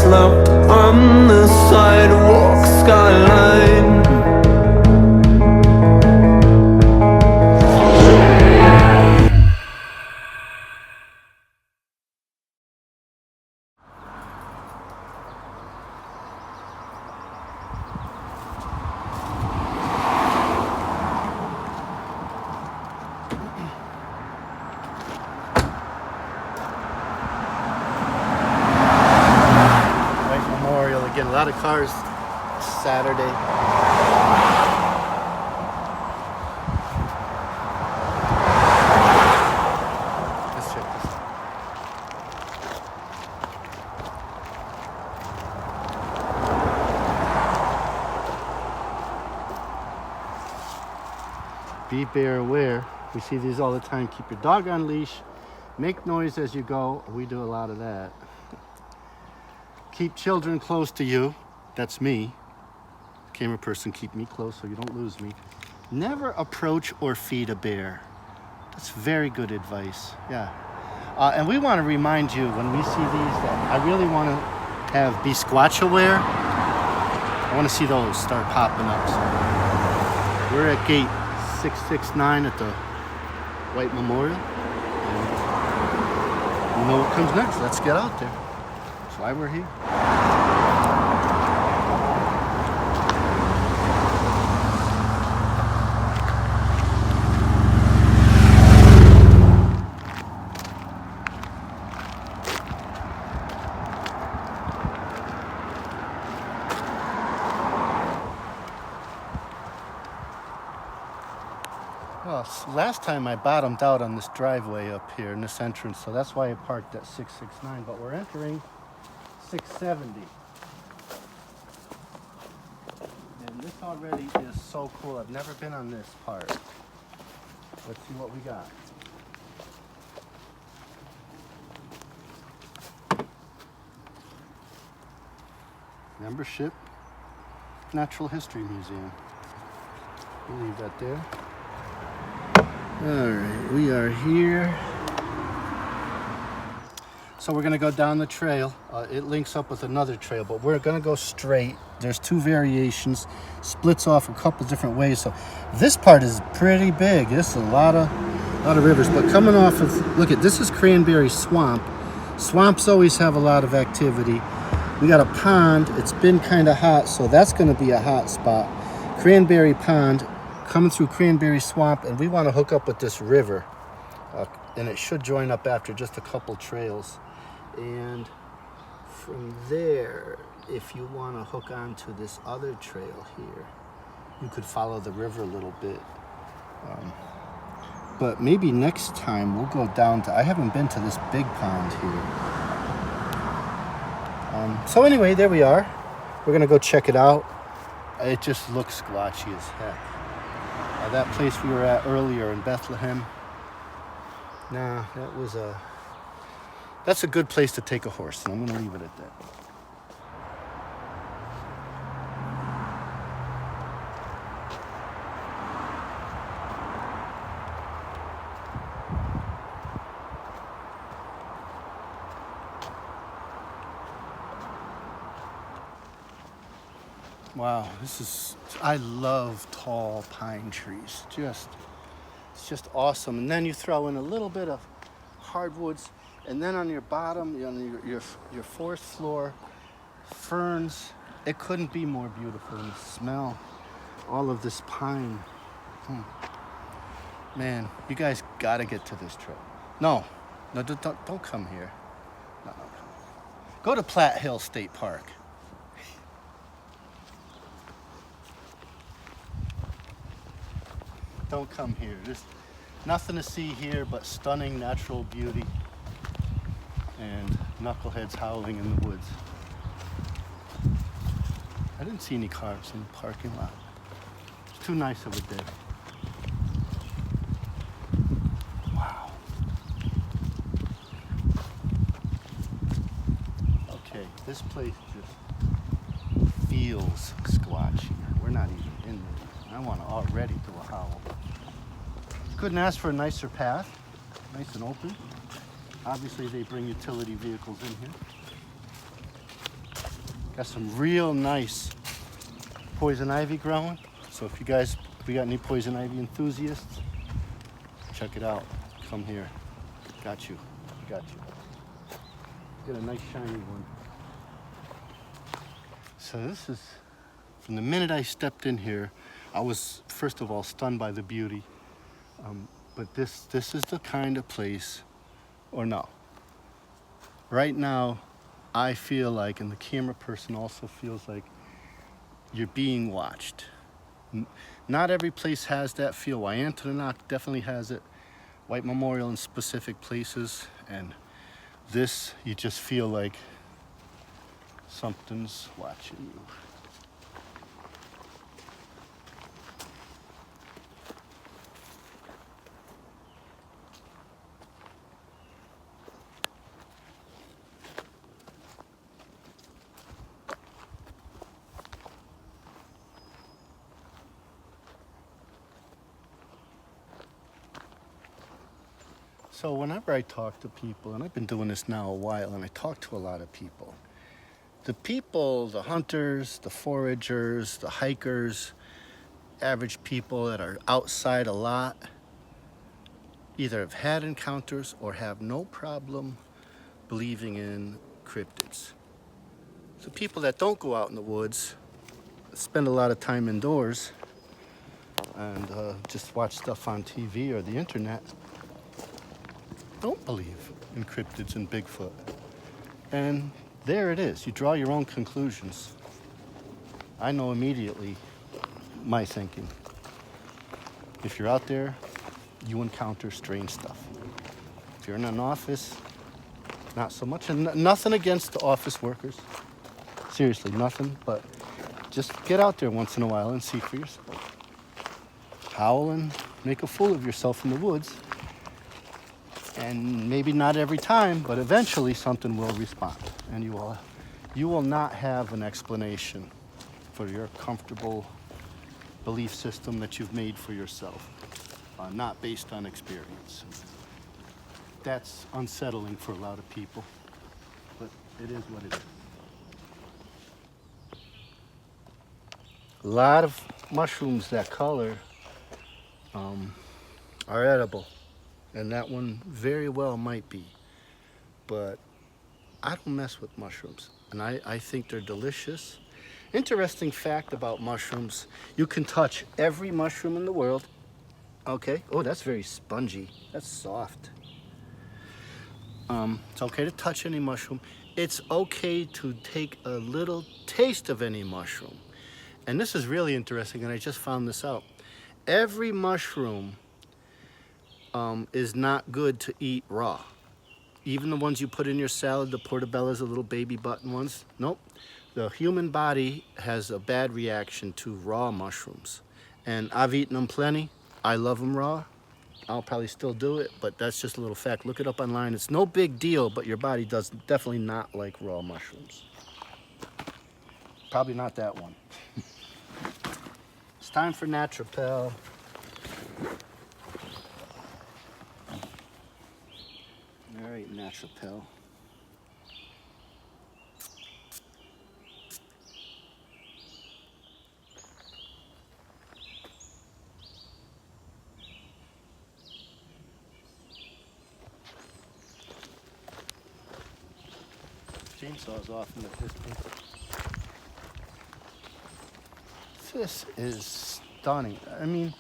slept on the sidewalk skyline. Again, a lot of cars Saturday. Let's check this out. Be bear aware. We see these all the time. Keep your dog on leash. Make noise as you go. We do a lot of that. Keep children close to you. That's me. Camera person, keep me close so you don't lose me. Never approach or feed a bear. That's very good advice. Yeah. And we want to remind you when we see these that I really want to have be squatch aware. I want to see those start popping up. So we're at gate 669 at the White Memorial. And you know what comes next. Let's get out there. That's why we're here. Well, last time I bottomed out on this driveway up here in this entrance, so that's why I parked at 669, but we're entering 670. And this already is so cool. I've never been on this part. Let's see what we got. Membership, Natural History Museum. We'll leave that there. All right, we are here. So we're gonna go down the trail. It links up with another trail, but we're gonna go straight. There's two variations, splits off a couple different ways. So this part is pretty big. This is a lot of rivers, but coming off of, look at, this is Cranberry Swamp. Swamps always have a lot of activity. We got a pond. It's been kind of hot, so that's gonna be a hot spot. Cranberry Pond, coming through Cranberry Swamp, and we want to hook up with this river, and it should join up after just a couple trails. And from there, if you want to hook onto this other trail here, you could follow the river a little bit. But maybe next time we'll go down to, I haven't been to this big pond here. So anyway, there we are. We're gonna go check it out. It just looks squatchy as heck. That place we were at earlier in Bethlehem, nah, that's a good place to take a horse, and I'm going to leave it at that. Wow, I love tall pine trees. It's just awesome. And then you throw in a little bit of hardwoods, and then on your bottom, on your fourth floor, ferns. It couldn't be more beautiful. And the smell, all of this pine. Man, you guys gotta get to this trail. No, don't come here. No. Go to Platte Hill State Park. Don't come here. There's nothing to see here but stunning natural beauty and knuckleheads howling in the woods. I didn't see any cars in the parking lot. It's too nice of a day. Wow. Okay, this place just feels squatchy. We're not even in there. I want to already do a howl. Couldn't ask for a nicer path. Nice and open. Obviously they bring utility vehicles in here. Got some real nice poison ivy growing. So if you got any poison ivy enthusiasts, check it out. Come here. Got you. Got you. Get a nice shiny one. So this is, from the minute I stepped in here, I was first of all stunned by the beauty. But this is the kind of place, or no. Right now, I feel like, and the camera person also feels like, you're being watched. Not every place has that feel. Wyandotte definitely has it. White Memorial in specific places, and this, you just feel like something's watching you. So whenever I talk to people, and I've been doing this now a while, and I talk to a lot of people, the hunters, the foragers, the hikers, average people that are outside a lot, either have had encounters or have no problem believing in cryptids. So people that don't go out in the woods, spend a lot of time indoors, and just watch stuff on TV or the internet, don't believe in cryptids and Bigfoot. And there it is. You draw your own conclusions. I know immediately my thinking. If you're out there, you encounter strange stuff. If you're in an office, not so much. And nothing against the office workers. Seriously, nothing. But just get out there once in a while and see for yourself. Howl and make a fool of yourself in the woods. And maybe not every time, but eventually something will respond. And you will not have an explanation for your comfortable belief system that you've made for yourself, not based on experience. That's unsettling for a lot of people, but it is what it is. A lot of mushrooms that color are edible. And that one very well might be. But I don't mess with mushrooms. And I think they're delicious. Interesting fact about mushrooms, you can touch every mushroom in the world. Okay. Oh, that's very spongy. That's soft. It's okay to touch any mushroom. It's okay to take a little taste of any mushroom. And this is really interesting, and I just found this out. Every mushroom is not good to eat raw. Even the ones you put in your salad, the portobellas, the little baby button ones, nope. The human body has a bad reaction to raw mushrooms. And I've eaten them plenty. I love them raw. I'll probably still do it, but that's just a little fact. Look it up online. It's no big deal, but your body does definitely not like raw mushrooms. Probably not that one. It's time for Naturopel. All right, Naturopel. Chainsaw's off in the distance. This is stunning. I mean,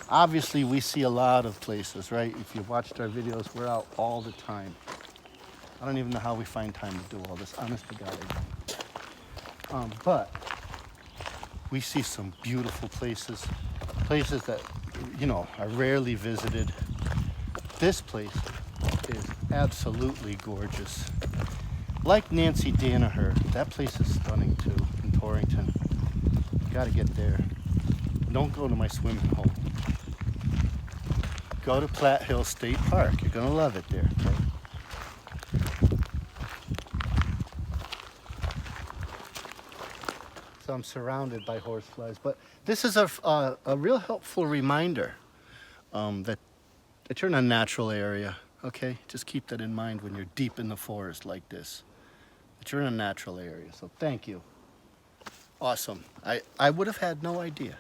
obviously we see a lot of places, right? If you've watched our videos, we're out all the time. I don't even know how we find time to do all this, honest to God. But we see some beautiful places, places that, you know, are rarely visited. This place is absolutely gorgeous. Like Nancy Danaher, that place is stunning too, in Torrington. Gotta get there. Don't go to my swimming hole. Go to Platte Hill State Park. You're gonna love it there. Okay? So I'm surrounded by horseflies, but this is a real helpful reminder that you're in a natural area. Okay, just keep that in mind when you're deep in the forest like this. That you're in a natural area. So thank you. Awesome. I would have had no idea.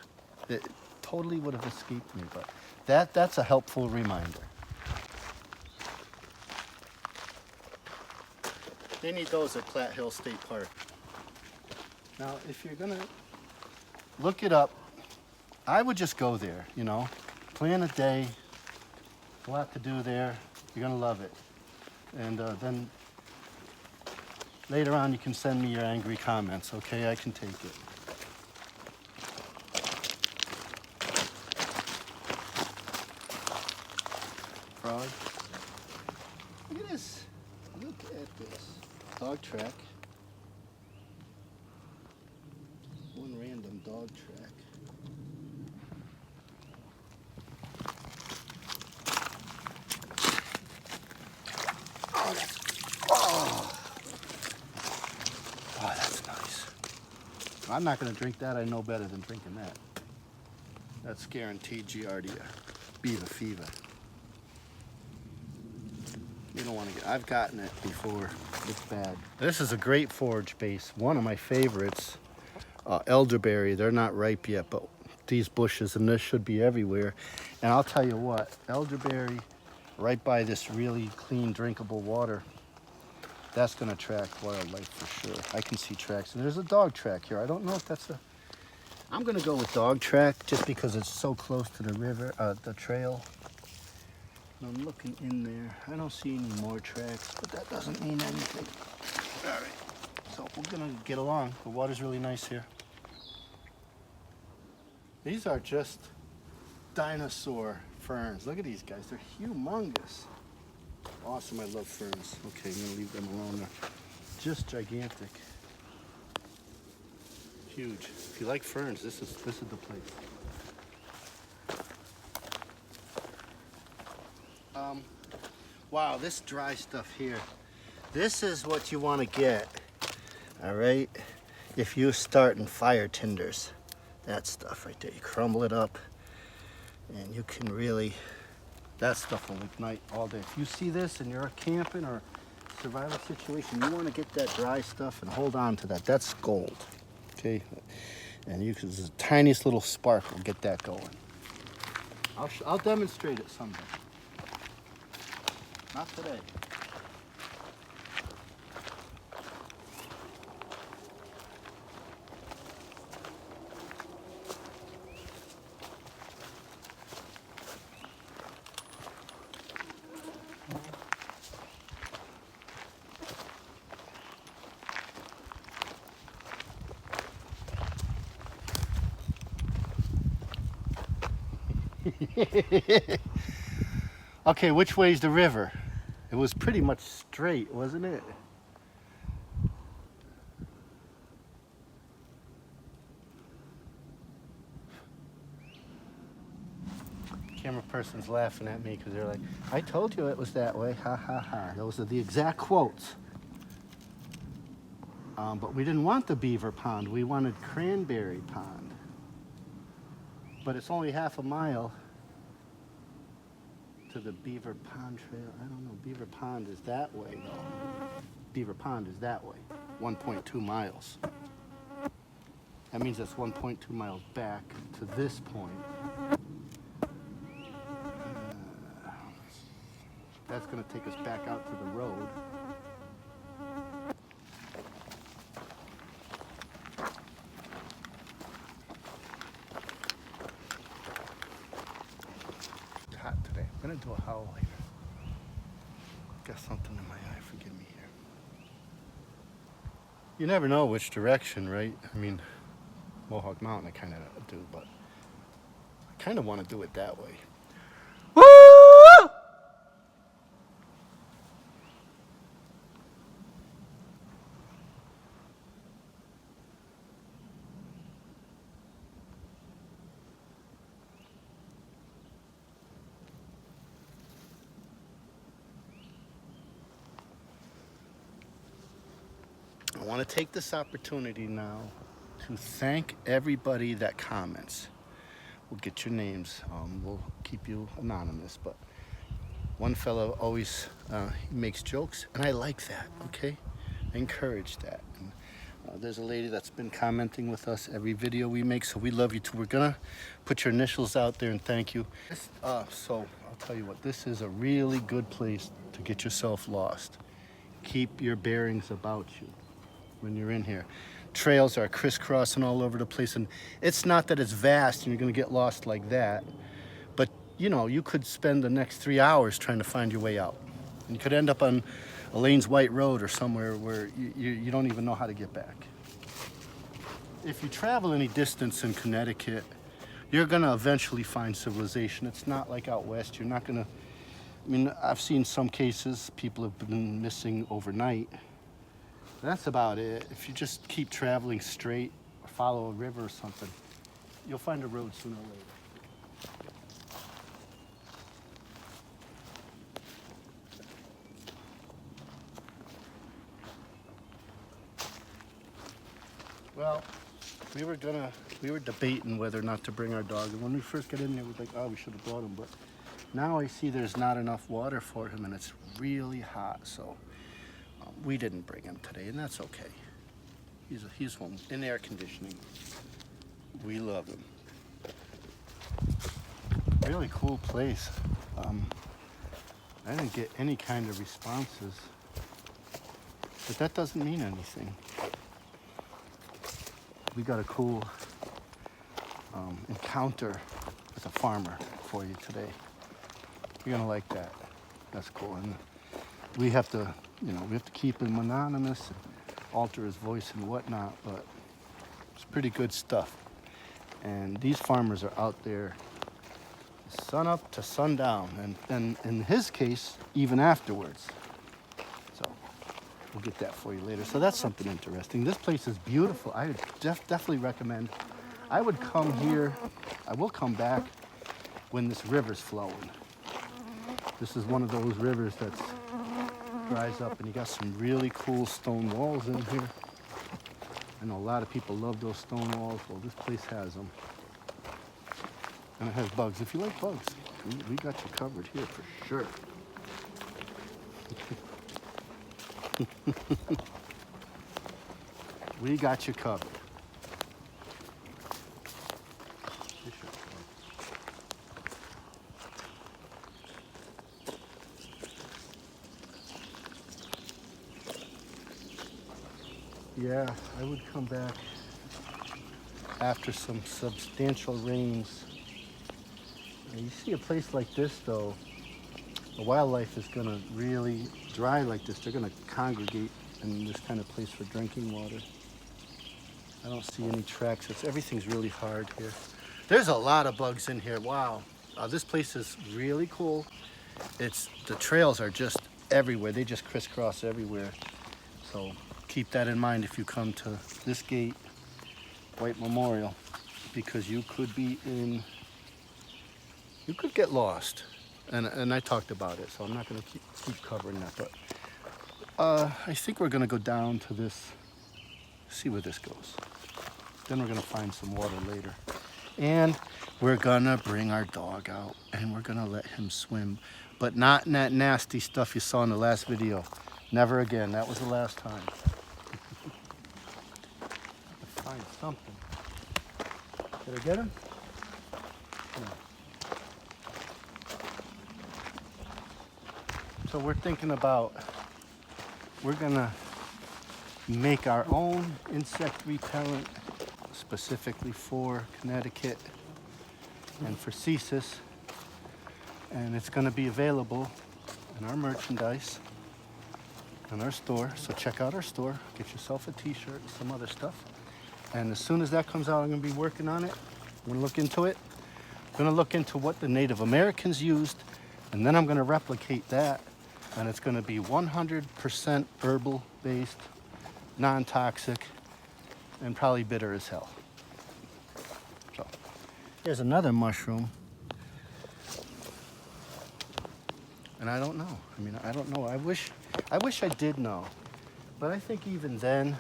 It totally would have escaped me, but that's a helpful reminder. They need those at Platte Hill State Park. Now, if you're gonna look it up, I would just go there, you know. Plan a day, a lot to do there. You're gonna love it. And then later on you can send me your angry comments, okay? I can take it. Frog. Look at this. Look at this. Dog track. One random dog track. Oh, that's nice. I'm not going to drink that. I know better than drinking that. That's guaranteed Giardia. Beaver fever. You don't want to get... I've gotten it before. It's bad. This is a great forage base. One of my favorites. Elderberry. They're not ripe yet, but these bushes, and this should be everywhere. And I'll tell you what, elderberry right by this really clean, drinkable water, that's going to attract wildlife for sure. I can see tracks. And there's a dog track here. I don't know if that's a... I'm going to go with dog track just because it's so close to the river, the trail. And I'm looking in there. I don't see any more tracks, but that doesn't mean anything. All right. So we're going to get along. The water's really nice here. These are just dinosaur ferns. Look at these guys. They're humongous. Awesome. I love ferns. Okay, I'm going to leave them alone. They're just gigantic. Huge. If you like ferns, this is the place. Wow, this dry stuff here. This is what you want to get. All right? If you're starting fire tinders. That stuff right there. You crumble it up and you can really, that stuff will ignite all day. If you see this and you're camping or survival situation, you want to get that dry stuff and hold on to that. That's gold. Okay? And you can, the tiniest little spark will get that going. I'll demonstrate it someday. Not today. Okay, which way's the river? It was pretty much straight, wasn't it? Camera person's laughing at me because they're like, I told you it was that way, ha ha ha. Those are the exact quotes. But we didn't want the beaver pond, we wanted cranberry pond. But it's only half a mile to the Beaver Pond Trail. I don't know, Beaver Pond is that way though. Beaver Pond is that way, 1.2 miles. That means that's 1.2 miles back to this point. That's gonna take us back out to the road. Hot today. I'm gonna do a howl later. Got something in my eye, forgive me here. You never know which direction, right? I mean, Mohawk Mountain I kind of do, but I kind of want to do it that way. Woo! I want to take this opportunity now to thank everybody that comments. We'll get your names. We'll keep you anonymous, but one fellow always he makes jokes, and I like that, okay? I encourage that. And There's a lady that's been commenting with us every video we make, so we love you too. We're gonna put your initials out there and thank you. So I'll tell you what, this is a really good place to get yourself lost. Keep your bearings about you when you're in here. Trails are crisscrossing all over the place, and it's not that it's vast and you're gonna get lost like that, but you know, you could spend the next 3 hours trying to find your way out. And you could end up on Elaine's White Road or somewhere where you don't even know how to get back. If you travel any distance in Connecticut, you're gonna eventually find civilization. It's not like out west. You're not gonna, I mean, I've seen some cases, people have been missing overnight. That's about it. If you just keep traveling straight or follow a river or something, you'll find a road sooner or later. Well, we were debating whether or not to bring our dog. And when we first got in there, we were like, oh, we should have brought him. But now I see there's not enough water for him, and it's really hot. So we didn't bring him today, and that's okay. He's home in air conditioning. We love him. Really cool place. I didn't get any kind of responses, but that doesn't mean anything. We got a cool encounter with a farmer for you today. You're gonna like that. That's cool. And we have to, you know, we have to keep him anonymous and alter his voice and whatnot, but it's pretty good stuff. And these farmers are out there sun up to sundown, and in his case, even afterwards. So we'll get that for you later. So that's something interesting. This place is beautiful. I would definitely recommend. I would come here. I will come back when this river's flowing. This is one of those rivers that dries up, and you got some really cool stone walls in here. I know a lot of people love those stone walls. Well, this place has them. And it has bugs. If you like bugs, we got you covered here for sure. We got you covered. Yeah, I would come back after some substantial rains. And you see a place like this though, the wildlife is gonna really dry like this. They're gonna congregate in this kind of place for drinking water. I don't see any tracks. Everything's really hard here. There's a lot of bugs in here. Wow. This place is really cool. The trails are just everywhere. They just crisscross everywhere. So keep that in mind if you come to this gate, White Memorial, because you could get lost. And I talked about it, so I'm not gonna keep covering that, but I think we're gonna go down to this, see where this goes. Then we're gonna find some water later. And we're gonna bring our dog out and we're gonna let him swim, but not in that nasty stuff you saw in the last video. Never again, that was the last time. Find something. Did I get him? No. So we're thinking about, we're gonna make our own insect repellent specifically for Connecticut and for CCIS, and it's gonna be available in our merchandise in our store. So check out our store, get yourself a t-shirt, some other stuff. And as soon as that comes out, I'm gonna be working on it. I'm gonna look into it. I'm gonna look into what the Native Americans used, and then I'm gonna replicate that. And it's gonna be 100% herbal based, non-toxic, and probably bitter as hell. So here's another mushroom. And I don't know. I mean, I don't know. I wish I did know. But I think even then,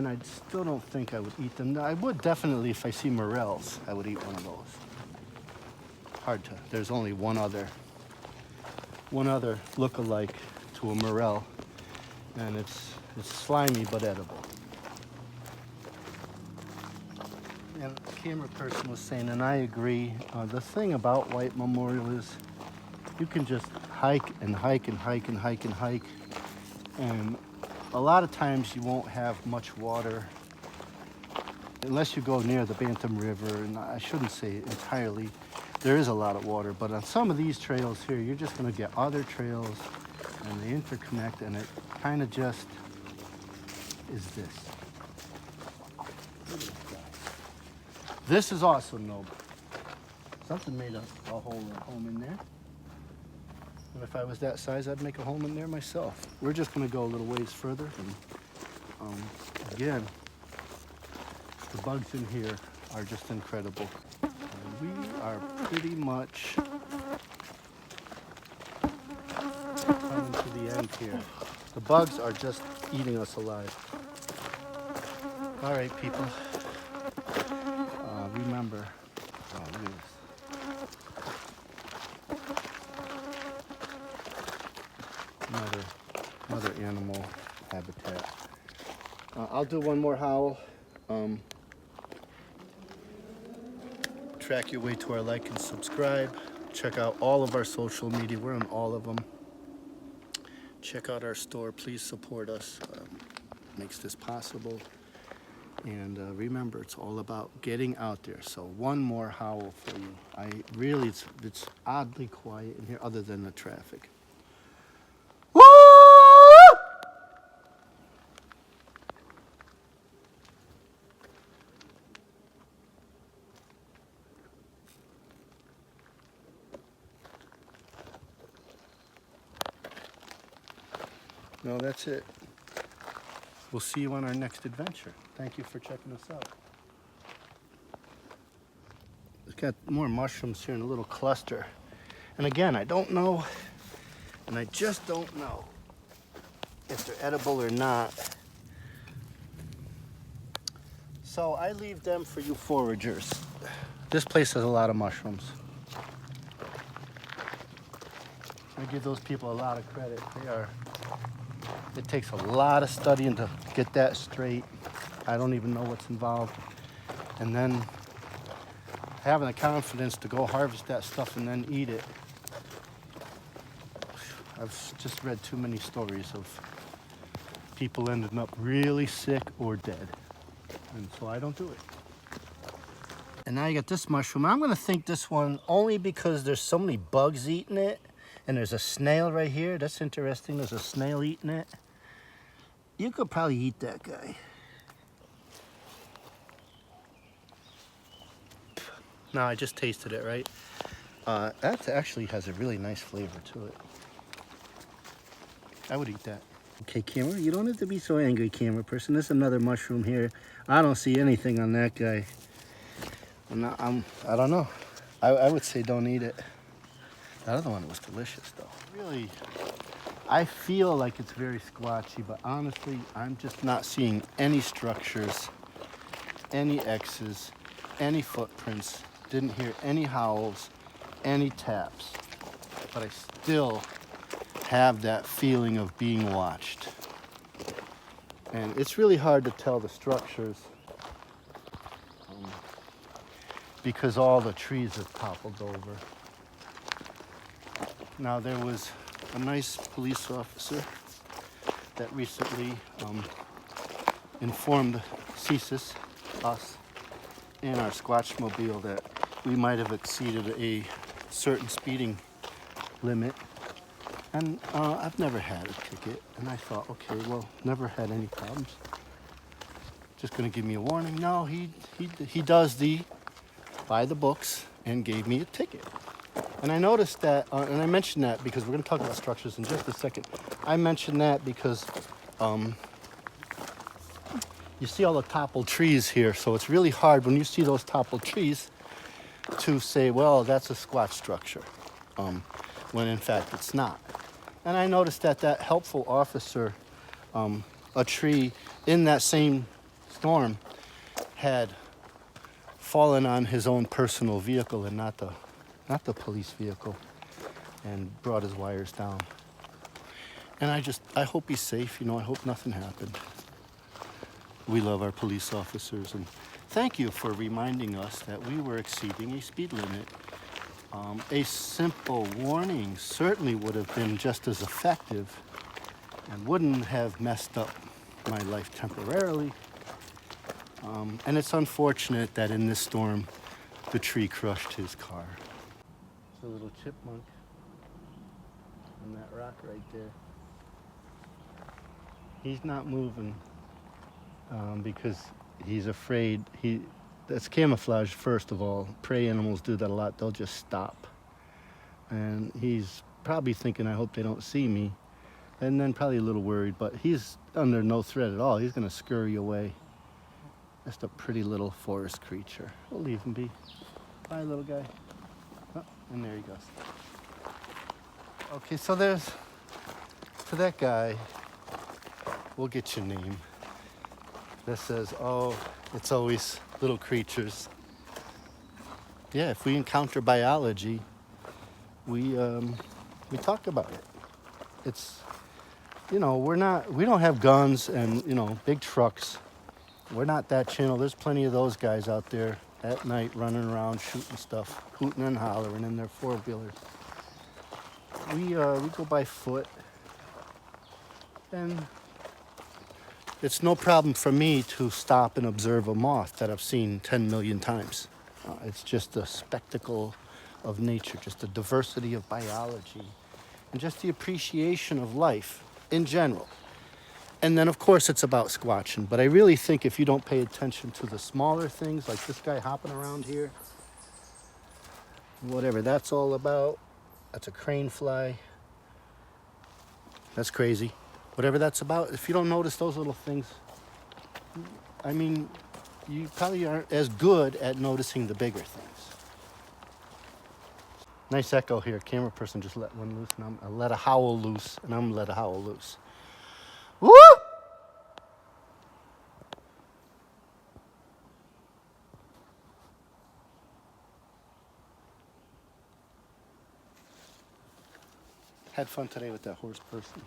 I still don't think I would eat them. I would definitely, if I see morels, I would eat one of those. Hard to, there's only one other look-alike to a morel, and it's slimy but edible. And the camera person was saying, and I agree, the thing about White Memorial is you can just hike and hike and hike and hike and hike, and a lot of times you won't have much water unless you go near the Bantam River, and I shouldn't say entirely. There is a lot of water, but on some of these trails here, you're just going to get other trails, and they interconnect, and it kind of just is this. This is also noble. Something made a hole or a home in there. And if I was that size, I'd make a home in there myself. We're just going to go a little ways further, and again, the bugs in here are just incredible. We are pretty much coming to the end here. The bugs are just eating us alive. All right, people. Remember, look at this. Another animal habitat. I'll do one more howl. Track your way to our like and subscribe. Check out all of our social media. We're on all of them. Check out our store. Please support us. Makes this possible. And remember, it's all about getting out there. So one more howl for you. It's oddly quiet in here other than the traffic. Woo! No, that's it. We'll see you on our next adventure. Thank you for checking us out. We've got more mushrooms here in a little cluster. And again, I don't know, and I just don't know if they're edible or not. So I leave them for you foragers. This place has a lot of mushrooms. I give those people a lot of credit. It takes a lot of studying to get that straight. I don't even know what's involved. And then having the confidence to go harvest that stuff and then eat it. I've just read too many stories of people ending up really sick or dead. And so I don't do it. And now you got this mushroom. I'm gonna think this one only because there's so many bugs eating it. And there's a snail right here. That's interesting. There's a snail eating it. You could probably eat that guy. No, I just tasted it, right? That actually has a really nice flavor to it. I would eat that. Okay, camera, you don't have to be so angry, camera person. There's another mushroom here. I don't see anything on that guy. I don't know. I would say don't eat it. That other one was delicious, though. Really, I feel like it's very squatchy, but honestly, I'm just not seeing any structures, any X's, any footprints. Didn't hear any howls, any taps. But I still have that feeling of being watched. And it's really hard to tell the structures because all the trees have toppled over. Now, there was a nice police officer that recently informed CCIS, us, in our Squatchmobile that we might have exceeded a certain speeding limit. And I've never had a ticket. And I thought, okay, well, never had any problems. Just gonna give me a warning. No, he does the by the books and gave me a ticket. And I noticed that, and I mentioned that because we're going to talk about structures in just a second. I mentioned that because you see all the toppled trees here, so it's really hard when you see those toppled trees to say, well, that's a squat structure, when in fact it's not. And I noticed that that helpful officer, a tree in that same storm, had fallen on his own personal vehicle and not the police vehicle, and brought his wires down. And I hope he's safe. You know, I hope nothing happened. We love our police officers, and thank you for reminding us that we were exceeding a speed limit. A simple warning certainly would have been just as effective and wouldn't have messed up my life temporarily. And it's unfortunate that in this storm, the tree crushed his car. It's a little chipmunk on that rock right there. He's not moving because he's afraid. That's camouflage, first of all. Prey animals do that a lot. They'll just stop. And he's probably thinking, I hope they don't see me. And then probably a little worried, but he's under no threat at all. He's gonna scurry away. Just a pretty little forest creature. We'll leave him be. Bye, little guy. Oh, and there he goes. Okay, so there's, for that guy, we'll get your name. That says, oh, it's always little creatures. Yeah, if we encounter biology, we talk about it. It's, you know, we don't have guns and, you know, big trucks. We're not that channel. There's plenty of those guys out there at night running around shooting stuff, hooting and hollering in their four-wheelers. We go by foot, and it's no problem for me to stop and observe a moth that I've seen 10 million times. It's just a spectacle of nature, just the diversity of biology, and just the appreciation of life in general. And then, of course, it's about squatching. But I really think if you don't pay attention to the smaller things, like this guy hopping around here, whatever that's all about, that's a crane fly. That's crazy. Whatever that's about, if you don't notice those little things, I mean, you probably aren't as good at noticing the bigger things. Nice echo here. Camera person just let one loose, and I let a howl loose, and I'm gonna let a howl loose. Woo! Had fun today with that horse person.